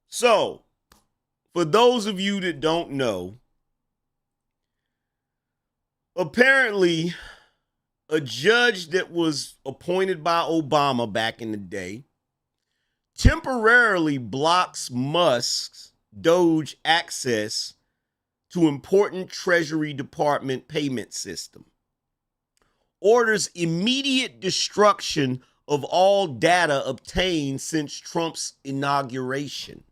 So, for those of you that don't know, apparently a judge that was appointed by Obama back in the day temporarily blocks Musk's DOGE access to important Treasury Department payment system, orders immediate destruction of all data obtained since Trump's inauguration.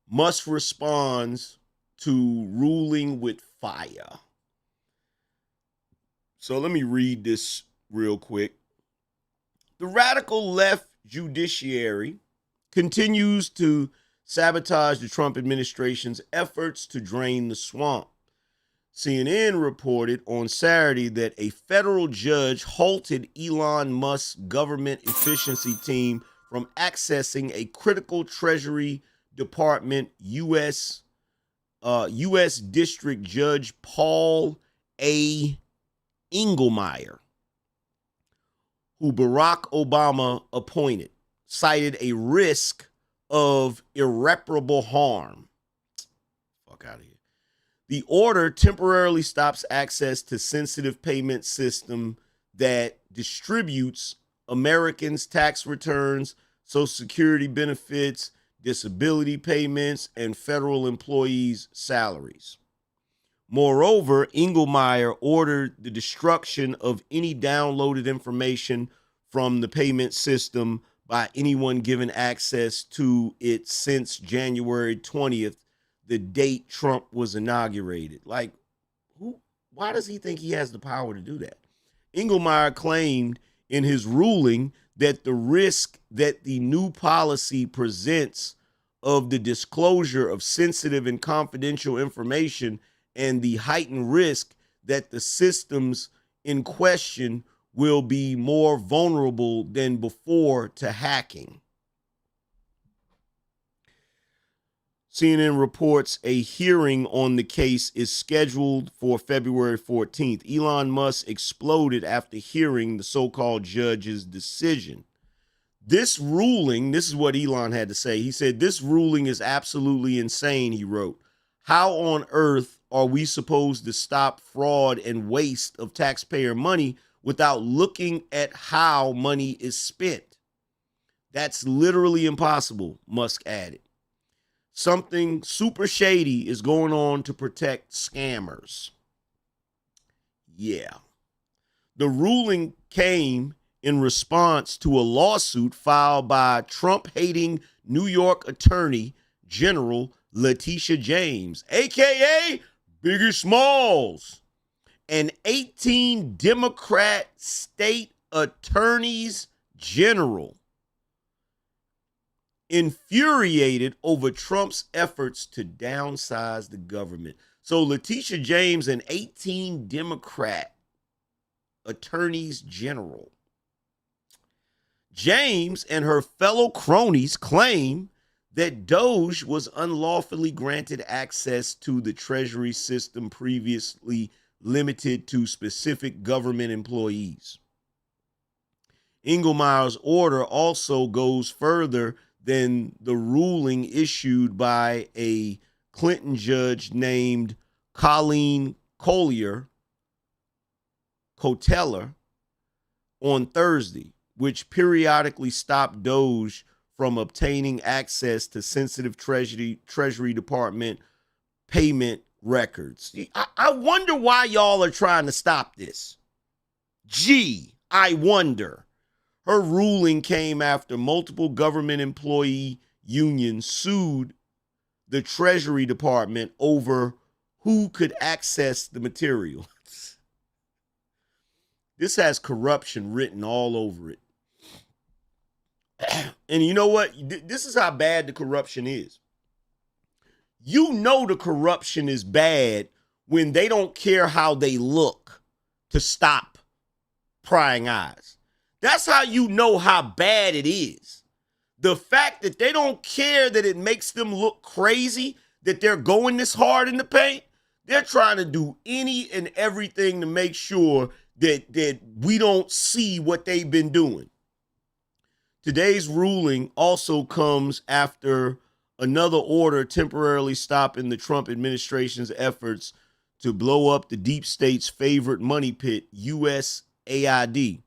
Musk responds to ruling with fire. So let me read this real quick. The radical left judiciary continues to sabotage the Trump administration's efforts to drain the swamp. CNN reported on Saturday that a federal judge halted Elon Musk's government efficiency team from accessing a critical Treasury Department U.S. District Judge Paul A. Engelmeyer, who Barack Obama appointed, cited a risk of irreparable harm. Fuck out of here. The order temporarily stops access to sensitive payment system that distributes Americans' tax returns, Social Security benefits, disability payments, and federal employees' salaries. Moreover, Engelmeyer ordered the destruction of any downloaded information from the payment system by anyone given access to it since January 20th, the date Trump was inaugurated. Like, why does he think he has the power to do that? Engelmeyer claimed in his ruling that the risk that the new policy presents of the disclosure of sensitive and confidential information and the heightened risk that the systems in question will be more vulnerable than before to hacking. CNN reports a hearing on the case is scheduled for February 14th. Elon Musk exploded after hearing the so-called judge's decision. This ruling, this is what Elon had to say. He said, "This ruling is absolutely insane," he wrote. "How on earth are we supposed to stop fraud and waste of taxpayer money without looking at how money is spent? That's literally impossible," Musk added. "Something super shady is going on to protect scammers." Yeah. The ruling came in response to a lawsuit filed by Trump-hating New York Attorney General Letitia James, a.k.a. Biggie Smalls, and 18 Democrat state attorneys general, infuriated over Trump's efforts to downsize the government. So Letitia James and 18 Democrat attorneys general. James and her fellow cronies claim that DOGE was unlawfully granted access to the Treasury system previously limited to specific government employees. Engelmeyer's order also goes further than the ruling issued by a Clinton judge named Colleen Colteller on Thursday, which periodically stopped DOGE from obtaining access to sensitive Treasury Department payment records. I wonder why y'all are trying to stop this. Gee, I wonder. Her ruling came after multiple government employee unions sued the Treasury Department over who could access the material. This has corruption written all over it. And you know what? This is how bad the corruption is. You know the corruption is bad when they don't care how they look to stop prying eyes. That's how you know how bad it is. The fact that they don't care that it makes them look crazy, that they're going this hard in the paint, they're trying to do any and everything to make sure that we don't see what they've been doing. Today's ruling also comes after another order temporarily stopping the Trump administration's efforts to blow up the deep state's favorite money pit, USAID.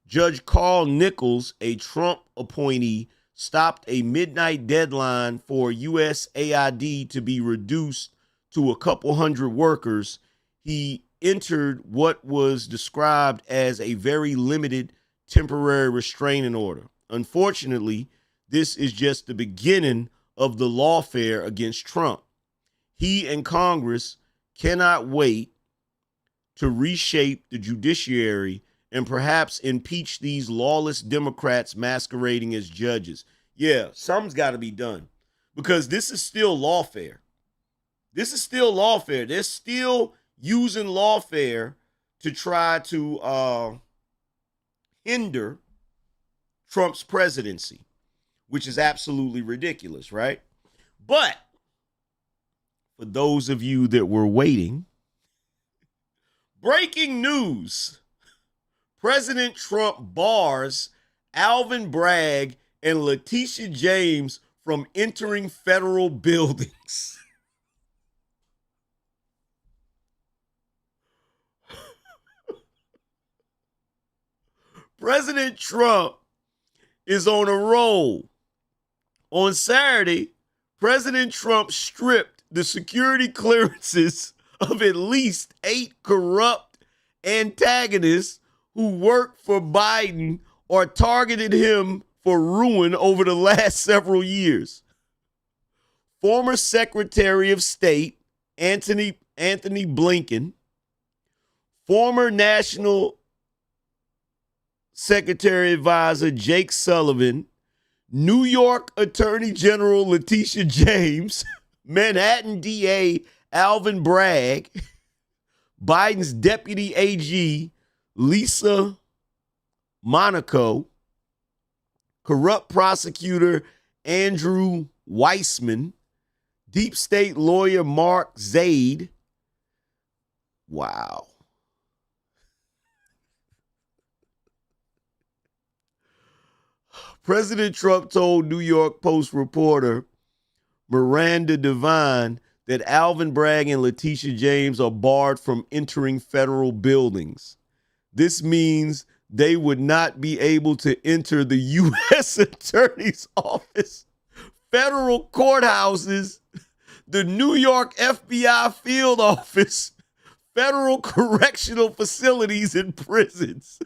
Judge Carl Nichols, a Trump appointee, stopped a midnight deadline for USAID to be reduced to a couple hundred workers. He entered what was described as a very limited temporary restraining order. Unfortunately, this is just the beginning of the lawfare against Trump. He and Congress cannot wait to reshape the judiciary and perhaps impeach these lawless Democrats masquerading as judges. Yeah, something's got to be done because this is still lawfare. This is still lawfare. They're still using lawfare to try to hinder Trump's presidency, which is absolutely ridiculous, right? But for those of you that were waiting, breaking news. President Trump bars Alvin Bragg and Letitia James from entering federal buildings. President Trump is on a roll. On Saturday, President Trump stripped the security clearances of at least 8 corrupt antagonists who worked for Biden or targeted him for ruin over the last several years. Former Secretary of State Anthony Blinken, former National Secretary Advisor Jake Sullivan, New York Attorney General Letitia James, Manhattan DA Alvin Bragg, Biden's Deputy AG Lisa Monaco, corrupt prosecutor Andrew Weissman, deep state lawyer Mark Zaid. Wow. President Trump told New York Post reporter Miranda Devine that Alvin Bragg and Letitia James are barred from entering federal buildings. This means they would not be able to enter the U.S. Attorney's Office, federal courthouses, the New York FBI field office, federal correctional facilities, and prisons.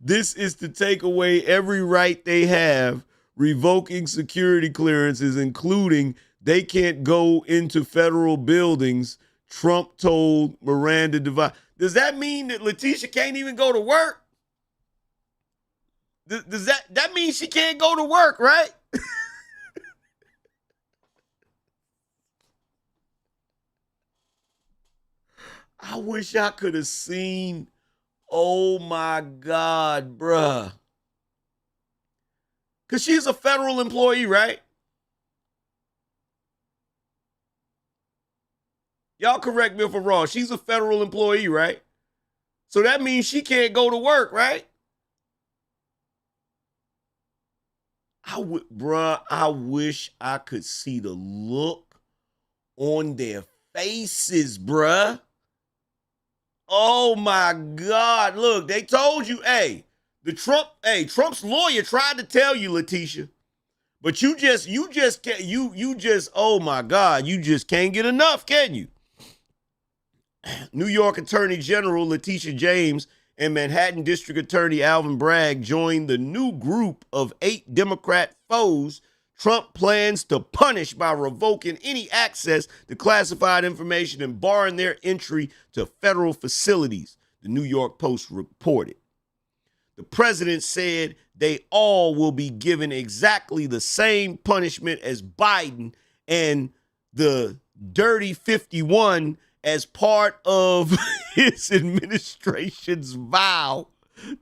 This is to take away every right they have, revoking security clearances, including they can't go into federal buildings, Trump told Miranda Devine. Does that mean that Letitia can't even go to work? Does that mean she can't go to work, right? I wish I could have seen. Oh my God, bruh. Because she's a federal employee, right? Y'all correct me if I'm wrong. She's a federal employee, right? So that means she can't go to work, right? I wish I could see the look on their faces, bruh. Oh my God. Look, they told you, Trump's lawyer tried to tell you, Letitia. But you just can't, oh my God, you just can't get enough, can you? New York Attorney General Letitia James and Manhattan District Attorney Alvin Bragg joined the new group of 8 Democrat foes Trump plans to punish by revoking any access to classified information and barring their entry to federal facilities, the New York Post reported. The president said they all will be given exactly the same punishment as Biden and the Dirty 51 as part of his administration's vow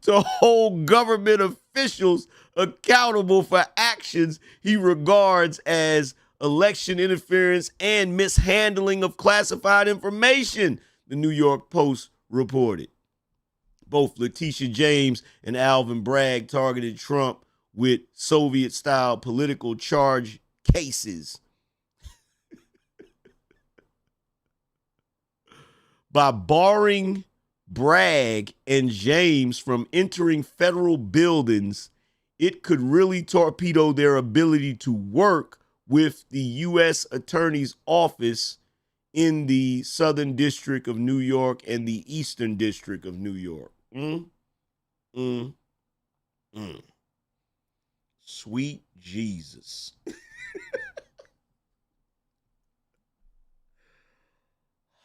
to hold government officials accountable for actions he regards as election interference and mishandling of classified information, the New York Post reported. Both Letitia James and Alvin Bragg targeted Trump with Soviet-style political charge cases by barring Bragg and James from entering federal buildings, it could really torpedo their ability to work with the U.S. Attorney's Office in the Southern District of New York and the Eastern District of New York. Sweet Jesus.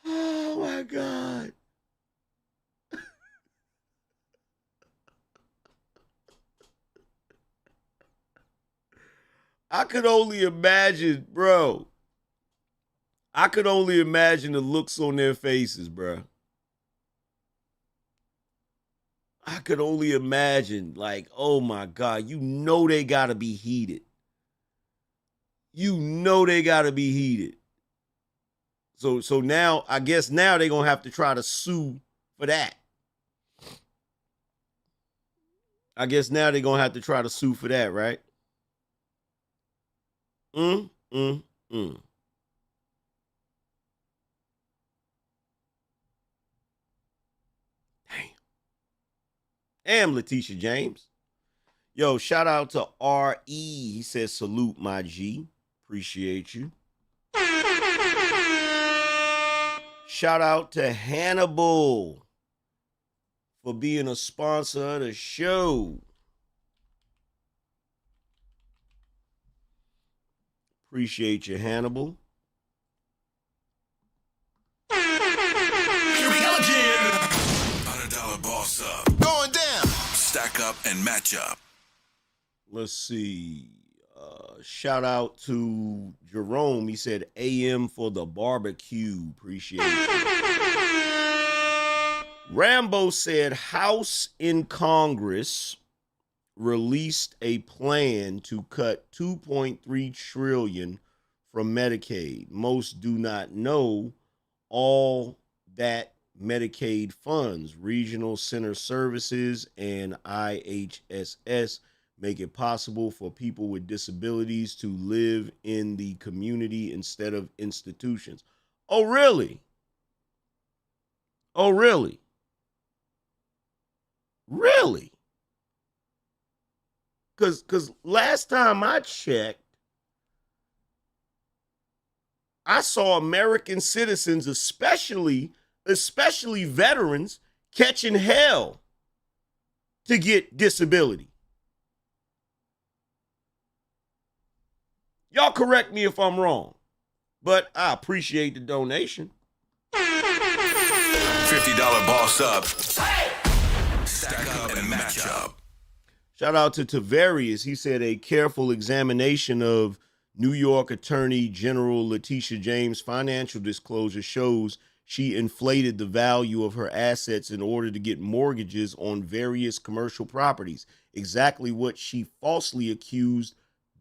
Oh my God. I could only imagine, bro. I could only imagine the looks on their faces, bro. I could only imagine, like, oh my God, you know they gotta be heated. You know they gotta be heated. So now, I guess now they're gonna have to try to sue for that. I guess now they're gonna have to try to sue for that, right? Mm, mm, mm. Damn. Damn, Letitia James. Yo, shout out to R.E. He says, salute my G. Appreciate you. Shout out to Hannibal for being a sponsor of the show. Appreciate you, Hannibal. Here we go again. $100 boss up. Going down. Stack up and match up. Let's see. Shout out to Jerome. He said, AM for the barbecue. Appreciate it. Rambo said, House in Congress released a plan to cut $2.3 trillion from Medicaid. Most do not know all that Medicaid funds, regional center services, and IHSS make it possible for people with disabilities to live in the community instead of institutions. Oh, really? Oh, really? Really? Because last time I checked, I saw American citizens, especially veterans, catching hell to get disability. Y'all correct me if I'm wrong, but I appreciate the donation. $50 boss up. Stack up and match up. Shout out to Tavarius. He said a careful examination of New York Attorney General Letitia James' financial disclosure shows she inflated the value of her assets in order to get mortgages on various commercial properties. Exactly what she falsely accused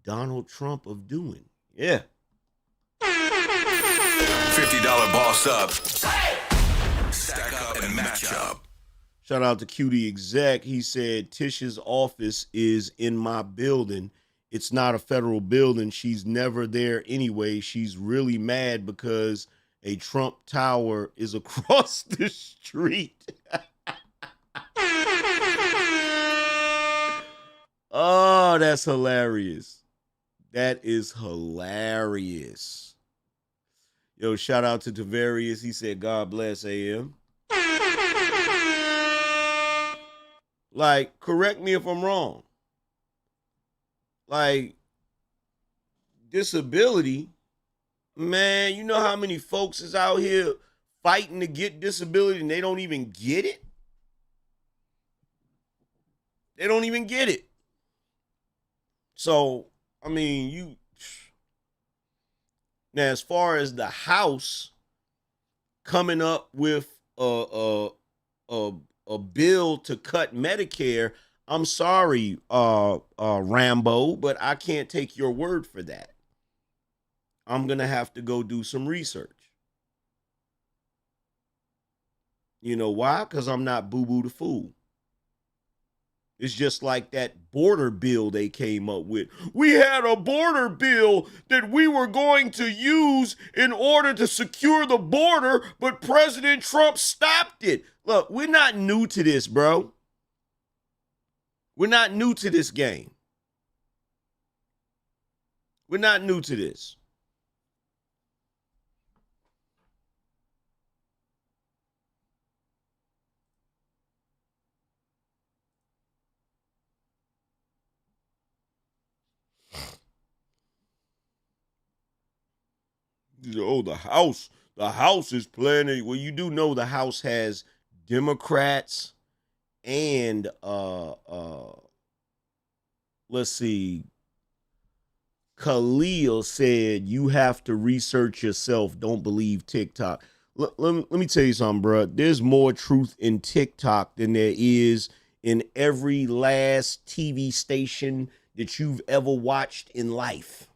Donald Trump of doing. Yeah. $50 boss up. Stack up and match up. Shout out to Cutie Exec. He said, Tish's office is in my building. It's not a federal building. She's never there anyway. She's really mad because a Trump tower is across the street. Oh, that's hilarious. That is hilarious. Yo, shout out to Tavarius. He said, God bless AM. Like, correct me if I'm wrong. Like, disability, man, you know how many folks is out here fighting to get disability and they don't even get it? They don't even get it. So, I mean, now as far as the House coming up with a bill to cut Medicare, I'm sorry, Rambo, but I can't take your word for that. I'm going to have to go do some research. You know why? Because I'm not Boo Boo the Fool. It's just like that border bill they came up with. We had a border bill that we were going to use in order to secure the border, but President Trump stopped it. Look, we're not new to this, bro. We're not new to this game. We're not new to this. Oh, the House is planning. Well, you do know the House has Democrats and let's see, Khalil said you have to research yourself. Don't believe TikTok. Let me tell you something, bro. There's more truth in TikTok than there is in every last TV station that you've ever watched in life.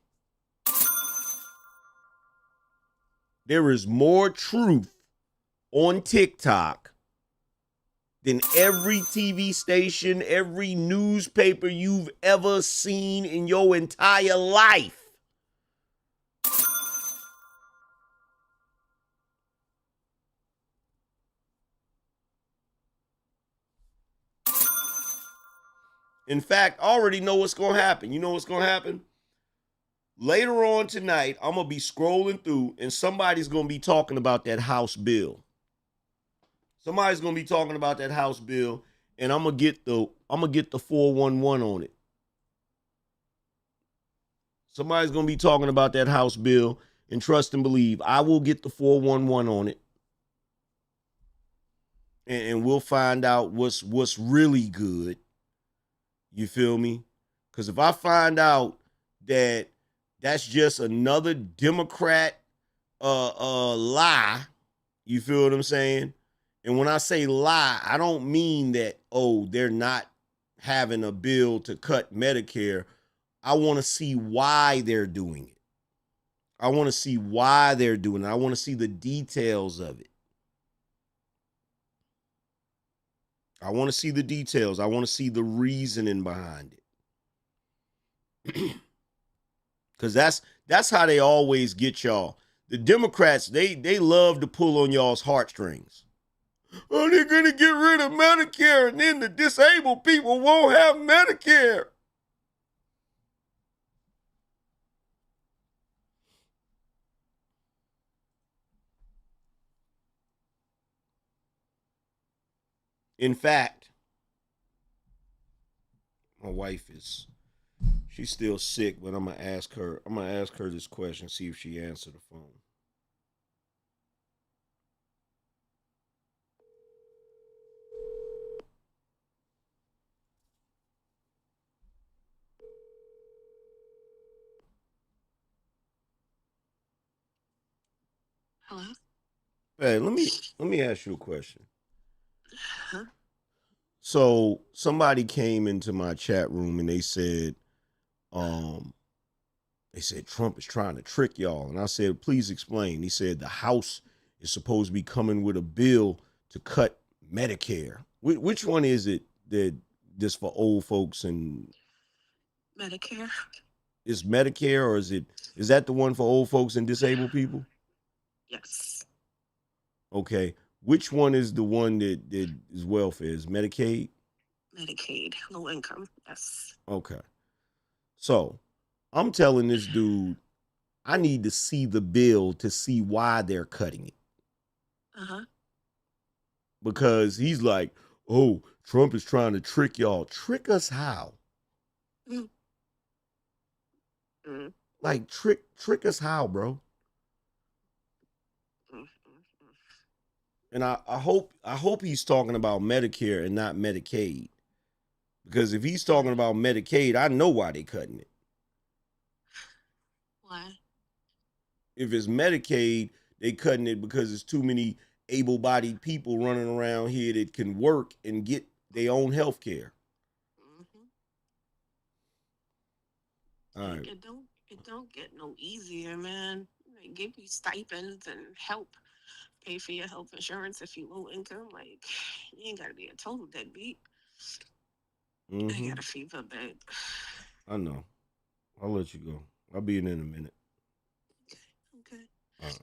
There is more truth on TikTok than every TV station, every newspaper you've ever seen in your entire life. In fact, I already know what's going to happen. You know what's going to happen? Later on tonight, I'm going to be scrolling through and somebody's going to be talking about that House bill. Somebody's going to be talking about that House bill and I'm going to get the 411 on it. Somebody's going to be talking about that House bill, and trust and believe, I will get the 411 on it. And we'll find out what's really good. You feel me? Because if I find out that that's just another Democrat lie, you feel what I'm saying? And when I say lie, I don't mean that, oh, they're not having a bill to cut Medicare. I want to see why they're doing it. I want to see why they're doing it. I want to see the details of it. I want to see the details. I want to see the reasoning behind it. Because that's how they always get y'all. The Democrats, they love to pull on y'all's heartstrings. Oh, they're going to get rid of Medicare and then the disabled people won't have Medicare. In fact, my wife she's still sick, but I'm gonna ask her this question, see if she answered the phone. Hello? Hey, let me ask you a question. Huh? So somebody came into my chat room and they said Trump is trying to trick y'all. And I said, please explain. He said the House is supposed to be coming with a bill to cut Medicare. Which one is it that just for old folks and Medicare? is Medicare, or is that the one for old folks and disabled people? Yes. Okay. Which one is the one that is welfare? Is Medicaid? Medicaid, low income. Yes. Okay. So I'm telling this dude, I need to see the bill to see why they're cutting it. Uh-huh. Because he's like, oh, Trump is trying to trick y'all. Trick us how? Mm-hmm. Like trick us how, bro? Mm-hmm. And I hope he's talking about Medicare and not Medicaid. Because if he's talking about Medicaid, I know why they're cutting it. Why? If it's Medicaid, they cutting it because there's too many able-bodied people running around here that can work and get their own health care. Mm-hmm. All right. It don't get no easier, man. They give you stipends and help pay for your health insurance if you low income. Like, you ain't gotta be a total deadbeat. I got a fever, babe. I know. I'll let you go. I'll be in a minute. Okay. All right.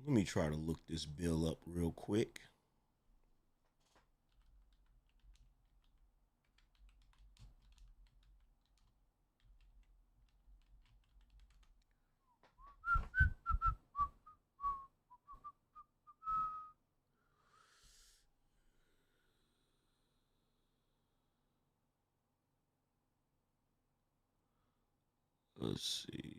Let me try to look this bill up real quick. Let's see.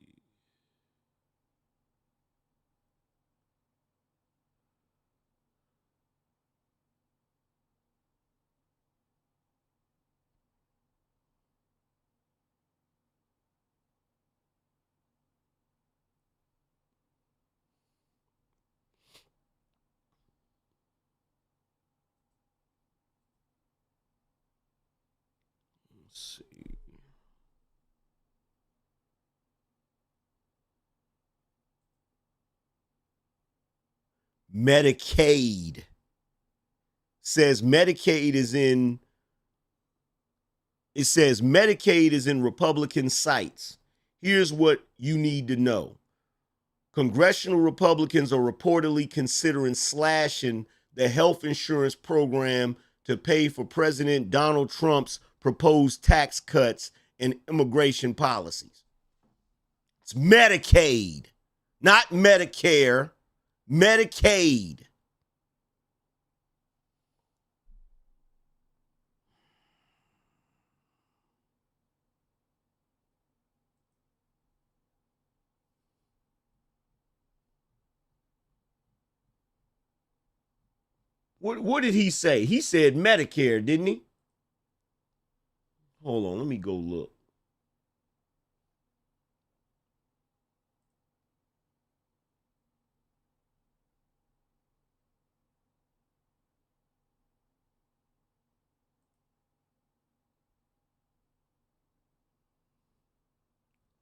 Let's see. Medicaid says Medicaid is in. It says Medicaid is in Republican sights. Here's what you need to know. Congressional Republicans are reportedly considering slashing the health insurance program to pay for President Donald Trump's proposed tax cuts and immigration policies. It's Medicaid, not Medicare, Medicaid. What did he say? He said Medicare, didn't he? Hold on, let me go look.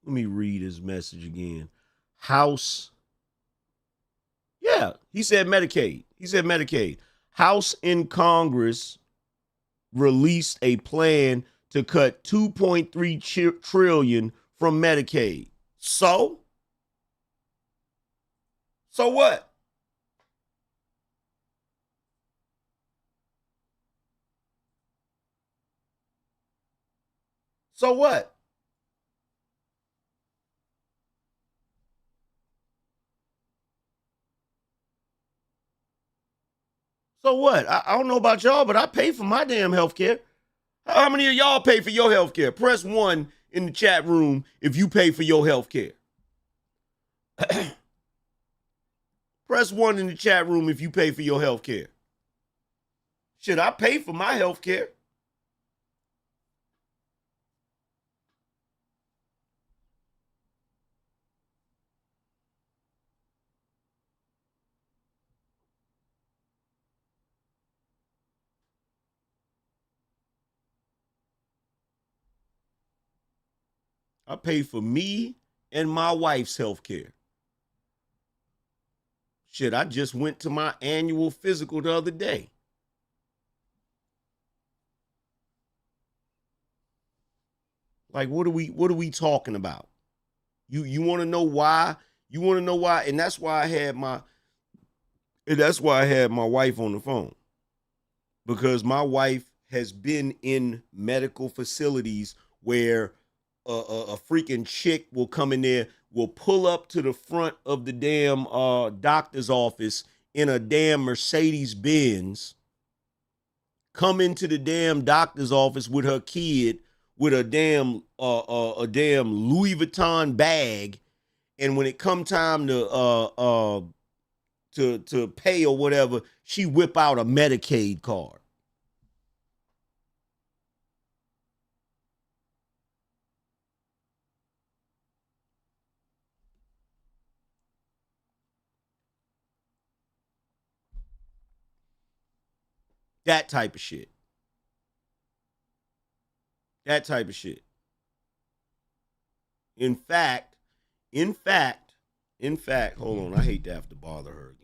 Let me read his message again. House. Yeah, he said Medicaid. He said Medicaid. House in Congress released a plan to cut 2.3 trillion from Medicaid. So what? So what? So what? I don't know about y'all, but I pay for my damn health care. How many of y'all pay for your health care? Press 1 in the chat room if you pay for your health care. Press 1 in the chat room if you pay for your health care. Shit, I pay for my health care. I pay for me and my wife's health care. Shit, I just went to my annual physical the other day. Like, what are we talking about? You want to know why? You want to know why? And that's why I had my wife on the phone. Because my wife has been in medical facilities where a freaking chick will come in there, will pull up to the front of the damn doctor's office in a damn Mercedes Benz, come into the damn doctor's office with her kid with a damn Louis Vuitton bag, and when it come time to pay or whatever, she whip out a Medicaid card. That type of shit. That type of shit. In fact, In fact, hold on. I hate to have to bother her again.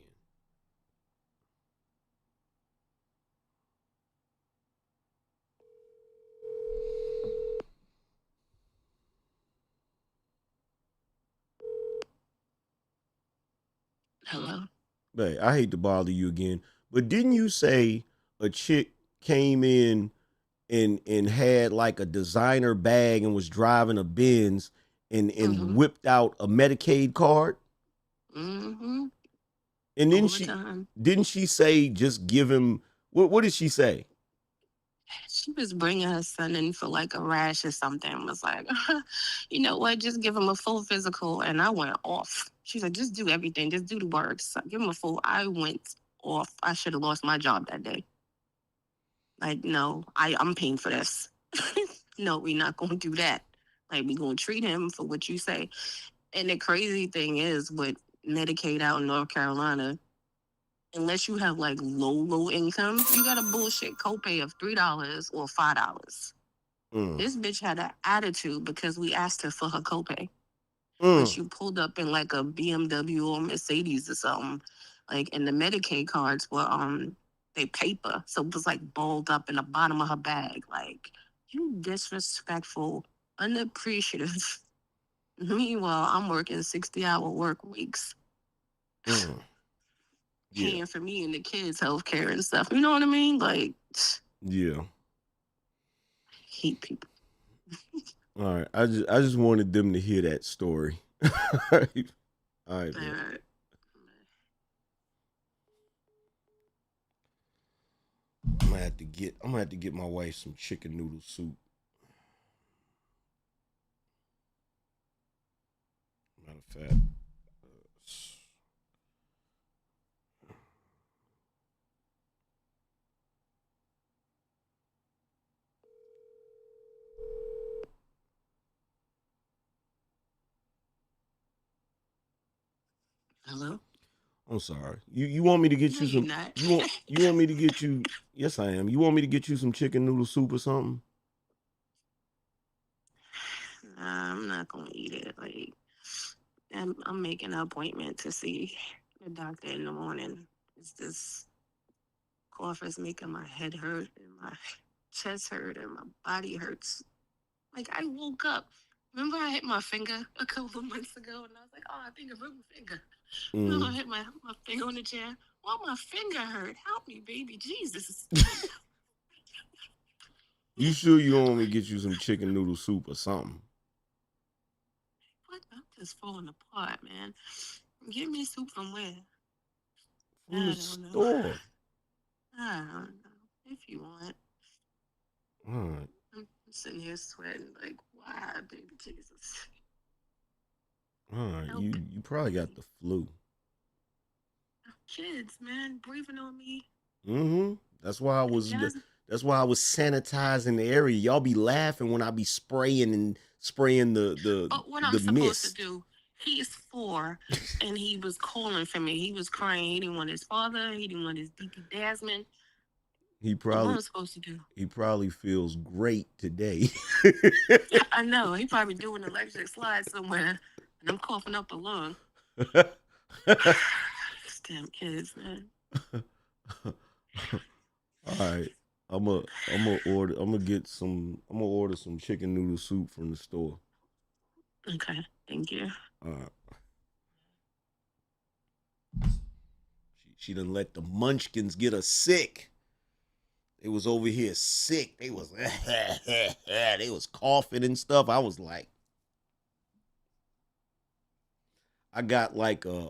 Hello? Hey, I hate to bother you again, but didn't you say a chick came in and had like a designer bag and was driving a Benz and whipped out a Medicaid card? Mm-hmm. And then All the time. didn't she say just give him what did she say? She was bringing her son in for like a rash or something. Was like, you know what? Just give him a full physical. And I went off. She's like, just do everything. Just do the works. Give him a full. I went off. I should have lost my job that day. Like, no, I'm paying for this. No, we're not going to do that. Like, we're going to treat him for what you say. And the crazy thing is with Medicaid out in North Carolina, unless you have like low income, you got a bullshit copay of $3 or $5. This bitch had an attitude because we asked her for her copay. But she pulled up in like a BMW or Mercedes or something. Like, and the Medicaid cards were they paper. So it was like balled up in the bottom of her bag. Like, you disrespectful, unappreciative. Meanwhile, I'm working 60-hour work weeks. Paying for me and the kids' health care and stuff. You know what I mean? Like, yeah. I hate people. All right. I just wanted them to hear that story. All right. All right, man. All right. I'm gonna have to get my wife some chicken noodle soup. Matter of fact. Hello? I'm sorry. You want me to get No, you you're some not. you want me to get you yes I am. You want me to get you some chicken noodle soup or something? Nah, I'm not gonna eat it. Like, I'm making an appointment to see the doctor in the morning. It's this cough is making my head hurt and my chest hurt and my body hurts. Like, I woke up. Remember I hit my finger a couple of months ago and I was like, oh, I think I broke my finger. No, I hit my finger on the chair. Well, my finger hurt. Help me, baby. Jesus. You sure you don't want me to get you some chicken noodle soup or something? What? I'm just falling apart, man. Give me soup from where? From I the don't know. store. I don't know. If you want. All right. I'm sitting here sweating like, why, baby Jesus? All right. Help You probably got the flu. kids, man, breathing on me. That's why I was sanitizing the area. Y'all be laughing when I be spraying But what I'm the supposed to mist. do? He's 4, and he was calling for me. He was crying. He didn't want his father. He didn't want his DP Desmond. What am I supposed to do? He probably feels great today. I know. He probably doing an electric slide somewhere, and I'm coughing up a lung. Damn kids, man. All right. I'm gonna order some chicken noodle soup from the store. Okay, thank you. All right. She done let the munchkins get her sick. They was over here sick. They was they was coughing and stuff. I was like, I got like a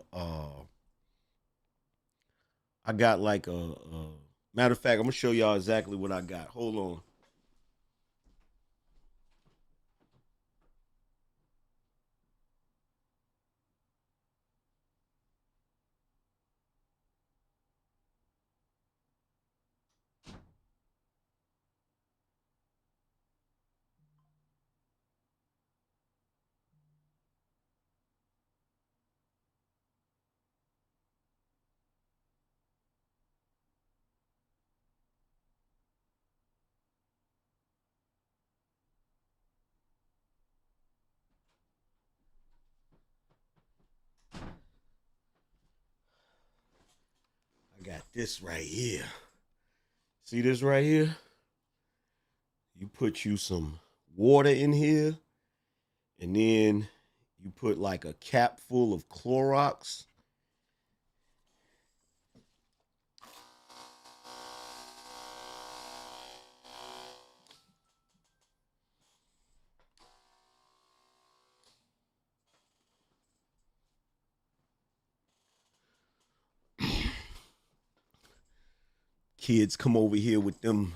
matter of fact, I'm gonna show y'all exactly what I got. Hold on. I got this right here. See this right here? You put you some water in here, and then you put like a cap full of Clorox. Kids come over here with them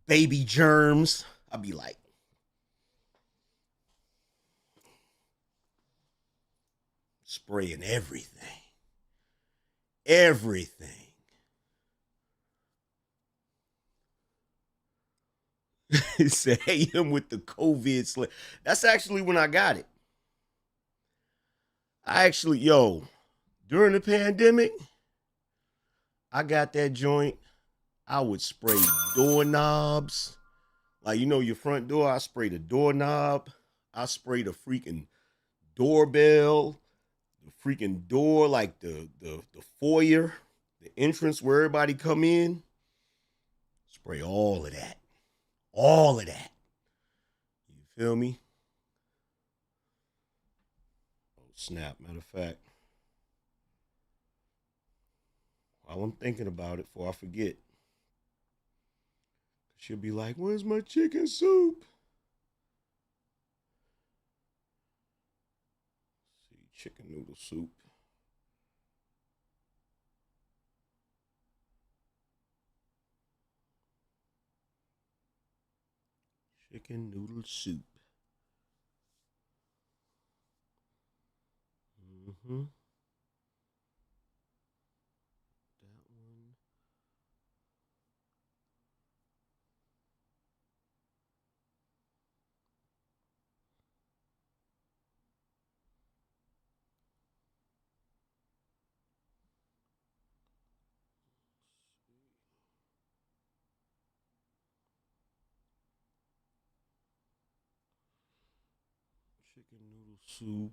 baby germs. I'll be like, spraying everything. Everything. He said, hey, him with the COVID slip. That's actually when I got it. During the pandemic, I got that joint. I would spray doorknobs. Like, your front door, I spray the doorknob. I spray the freaking doorbell, the freaking door, like the foyer, the entrance where everybody come in. Spray all of that. All of that. You feel me? Oh, snap. Matter of fact, while I'm thinking about it, before I forget, she'll be like, where's my chicken soup? Let's see, chicken noodle soup. Chicken noodle soup. Mm-hmm. That one. Chicken noodle soup.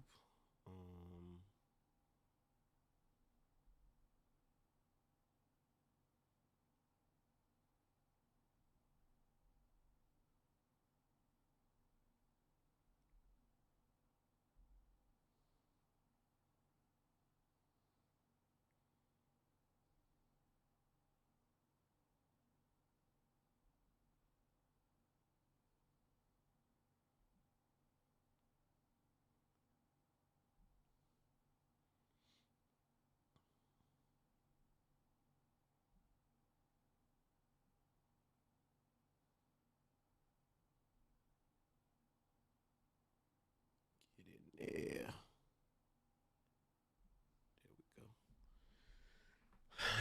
Get in there.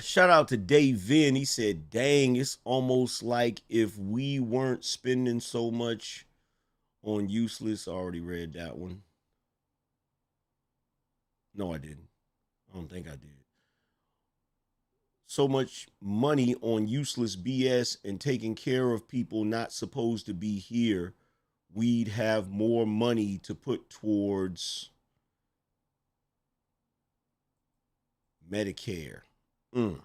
Shout out to Dave Vin. He said, dang, it's almost like if we weren't spending so much on useless. I already read that one. No, I didn't. I don't think I did. So much money on useless BS and taking care of people not supposed to be here. We'd have more money to put towards Medicare. The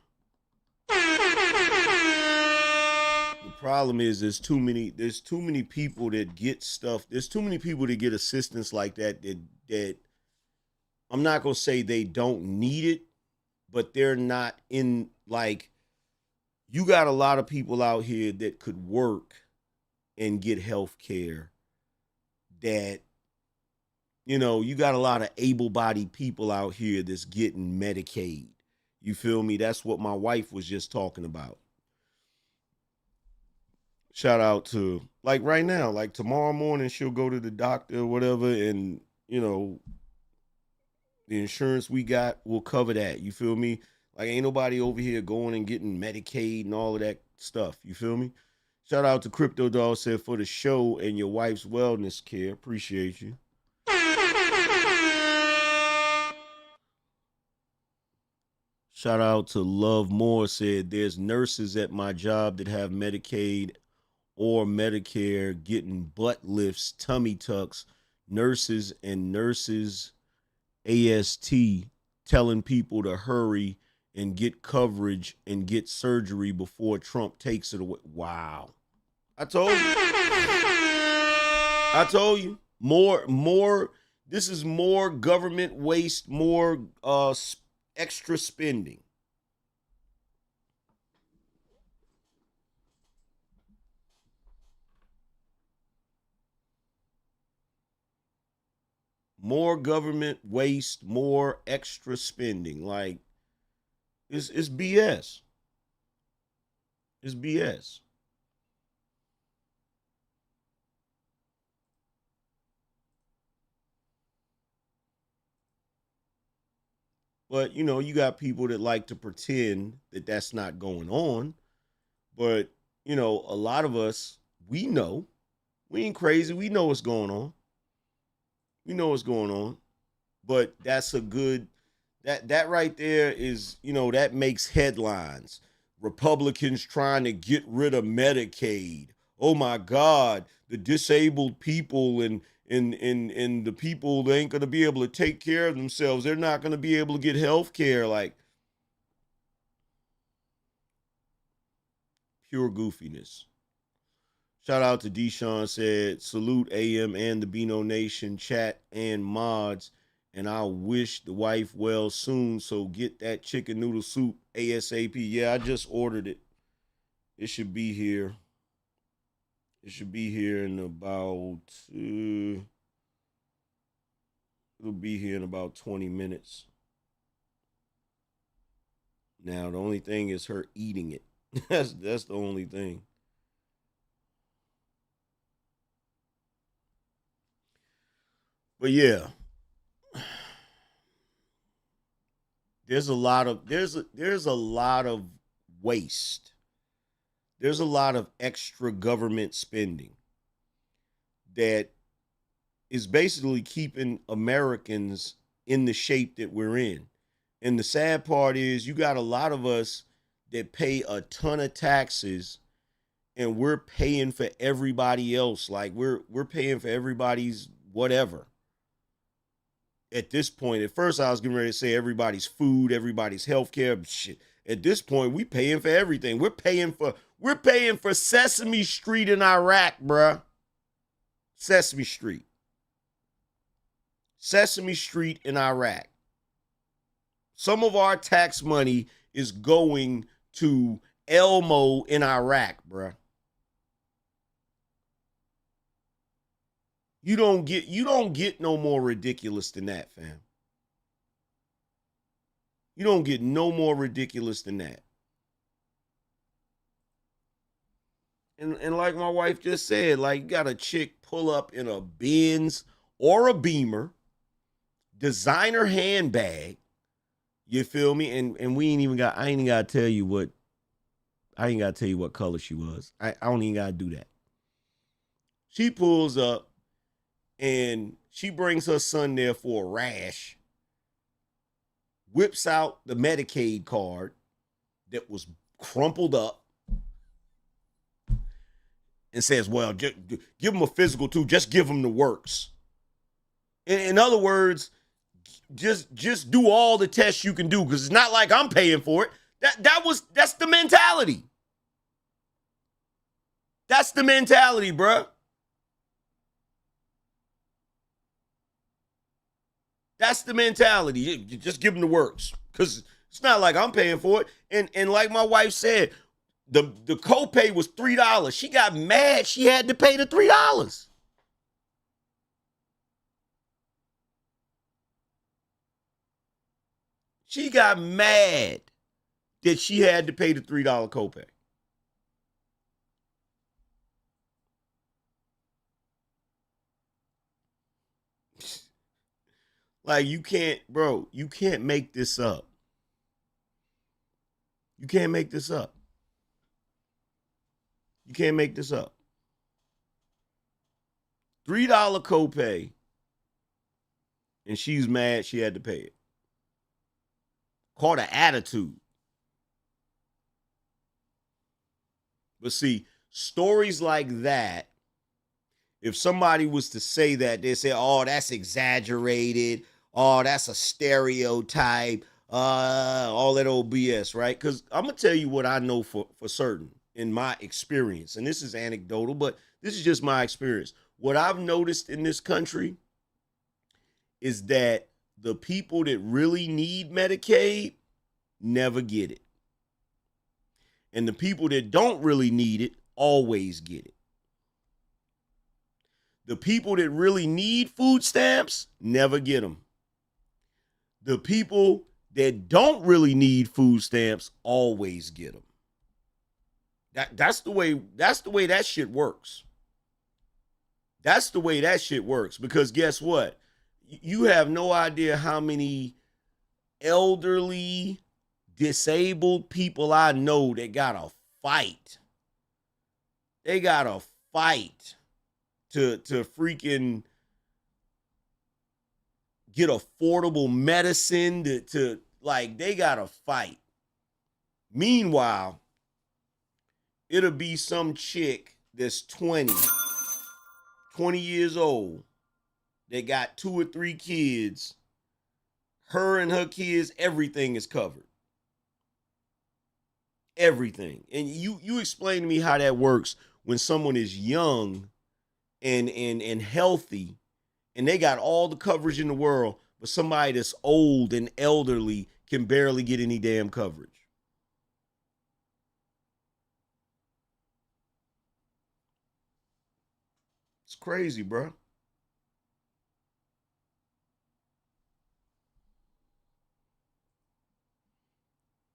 problem is there's too many people that get stuff. There's too many people that get assistance like that I'm not gonna say they don't need it, but they're not in, like, you got a lot of people out here that could work and get health care that, you got a lot of able-bodied people out here that's getting Medicaid. You feel me? That's what my wife was just talking about. Shout out to, like, right now, like tomorrow morning, she'll go to the doctor or whatever, and, the insurance we got will cover that. You feel me? Like, ain't nobody over here going and getting Medicaid and all of that stuff. You feel me? Shout out to Crypto Dog, said, for the show and your wife's wellness care. Appreciate you. Shout out to Love Moore, said, there's nurses at my job that have Medicaid or Medicare getting butt lifts, tummy tucks, nurses and nurses AST telling people to hurry and get coverage and get surgery before Trump takes it away. Wow. I told you. I told you. More. This is more government waste, more extra spending. More government waste, more extra spending. Like it's BS. It's BS. But you know, you got people that like to pretend that that's not going on. But you know, a lot of us, we know, we ain't crazy. We know what's going on. We know what's going on. But that's a good that right there is, you know, that makes headlines. Republicans trying to get rid of Medicaid. Oh my God, the disabled people and the people, they ain't gonna be able to take care of themselves. They're not gonna be able to get health care. Like pure goofiness. Shout out to Deshaun, said, salute AM and the BINO Nation chat and mods. And I wish the wife well soon. So get that chicken noodle soup ASAP. Yeah, I just ordered it. It should be here. It should be here in about, it'll be here in about 20 minutes. Now, the only thing is her eating it. That's the only thing. But yeah, there's a lot of waste. There's a lot of extra government spending that is basically keeping Americans in the shape that we're in. And the sad part is you got a lot of us that pay a ton of taxes and we're paying for everybody else. Like we're paying for everybody's whatever. At this point, at first I was getting ready to say everybody's food, everybody's healthcare. Shit. At this point, we paying for everything. We're paying for Sesame Street in Iraq, bruh. Sesame Street. Sesame Street in Iraq. Some of our tax money is going to Elmo in Iraq, bruh. You don't get no more ridiculous than that, fam. You don't get no more ridiculous than that. And like my wife just said, like you got a chick pull up in a Benz or a Beamer, designer handbag. You feel me? And we ain't even got. I ain't gotta tell you what. I ain't gotta tell you what color she was. I don't even gotta do that. She pulls up and she brings her son there for a rash. Whips out the Medicaid card that was crumpled up and says, well, give him a physical too. Just give him the works. In other words, just do all the tests you can do because it's not like I'm paying for it. That's the mentality. That's the mentality, bruh. That's the mentality. You just give them the works because it's not like I'm paying for it. And like my wife said, the copay was $3. She got mad. She had to pay the $3. She got mad that she had to pay the $3 copay. Like you can't make this up. You can't make this up. You can't make this up. $3 copay, and she's mad she had to pay it. Called an attitude. But see, stories like that, if somebody was to say that, they say, oh, that's exaggerated. Oh, that's a stereotype. all that old BS, right? Because I'm gonna tell you what I know for certain in my experience, and this is anecdotal, but this is just my experience. What I've noticed in this country is that the people that really need Medicaid never get it. And the people that don't really need it always get it. The people that really need food stamps never get them. The people that don't really need food stamps always get them. That's the way that shit works. That's the way that shit works. Because guess what? You have no idea how many elderly, disabled people I know that gotta fight. They gotta fight to freaking get affordable medicine to like, they gotta fight. Meanwhile, it'll be some chick that's 20 years old that got 2 or 3 kids. Her and her kids, everything is covered. Everything. And you explain to me how that works when someone is young and healthy and they got all the coverage in the world, but somebody that's old and elderly can barely get any damn coverage. It's crazy, bro.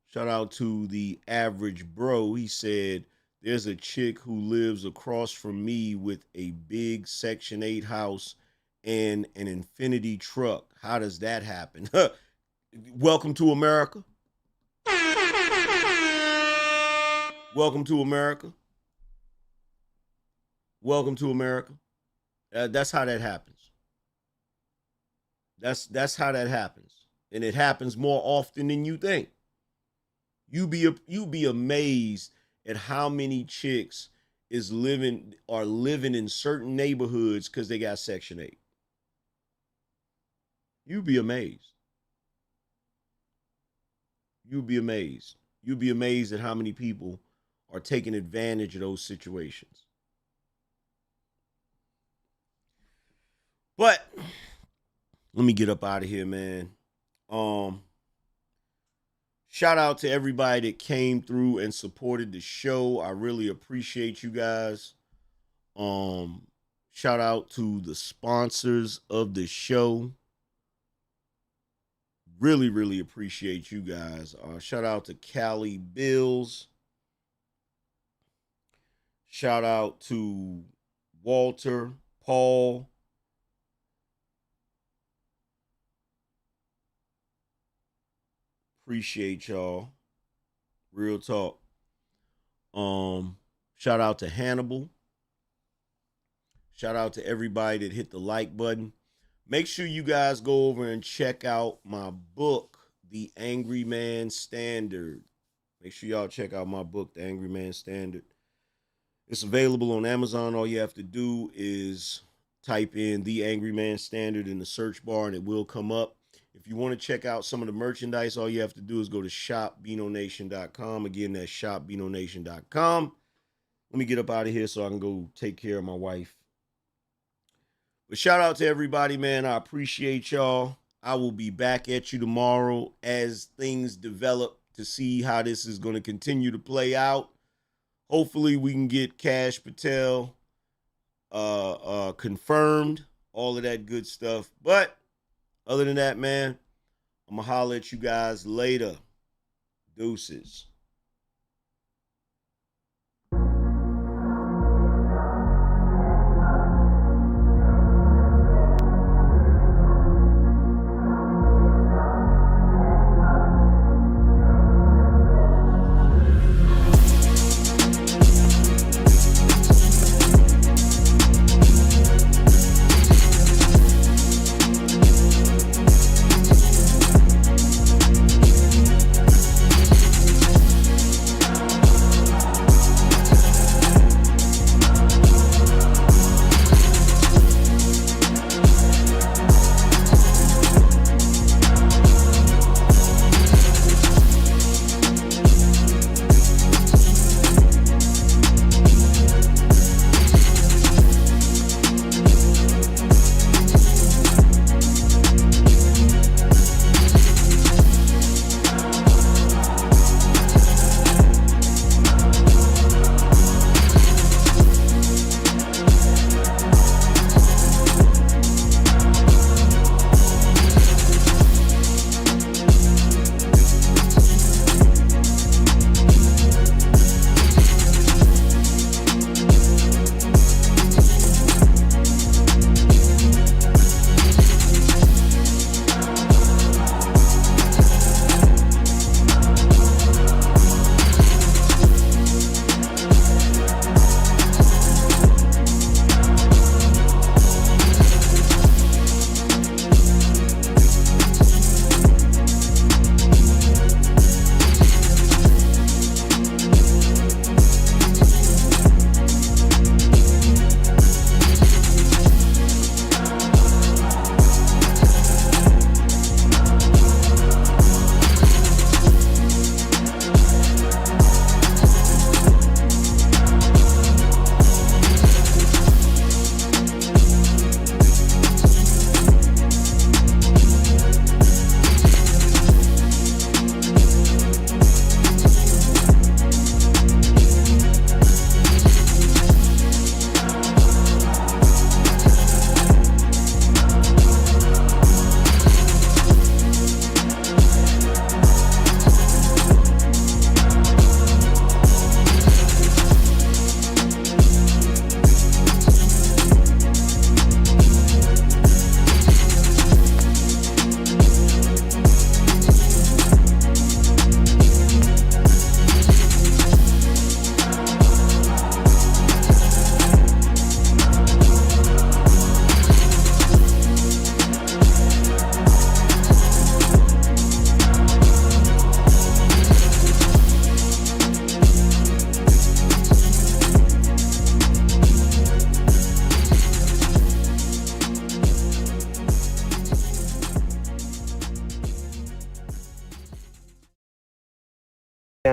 Shout out to the average bro. He said, there's a chick who lives across from me with a big Section 8 house and an Infinity truck. How does that happen? Welcome to America. Welcome to America. Welcome to America. That's how that happens. That's how that happens. And it happens more often than you think. You be amazed at how many chicks are living in certain neighborhoods because they got Section 8. You'd be amazed. You'd be amazed. You'd be amazed at how many people are taking advantage of those situations. But let me get up out of here, man. Shout out to everybody that came through and supported the show. I really appreciate you guys. Shout out to the sponsors of the show. Really, really appreciate you guys. Shout out to Cali Bills. Shout out to Walter, Paul. Appreciate y'all. Real talk. Shout out to Hannibal. Shout out to everybody that hit the like button. Make sure you guys go over and check out my book, The Angryman Standard. Make sure y'all check out my book, The Angryman Standard. It's available on Amazon. All you have to do is type in The Angryman Standard in the search bar and it will come up. If you want to check out some of the merchandise, all you have to do is go to shopBinoNation.com. Again, that's shopBinoNation.com. Let me get up out of here so I can go take care of my wife. But shout out to everybody, man. I appreciate y'all. I will be back at you tomorrow as things develop to see how this is going to continue to play out. Hopefully we can get Cash Patel confirmed, all of that good stuff. But other than that, man, I'm going to holler at you guys later. Deuces.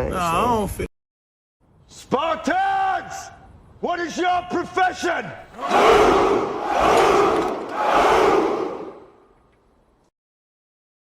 I don't feel. Spartans! What is your profession?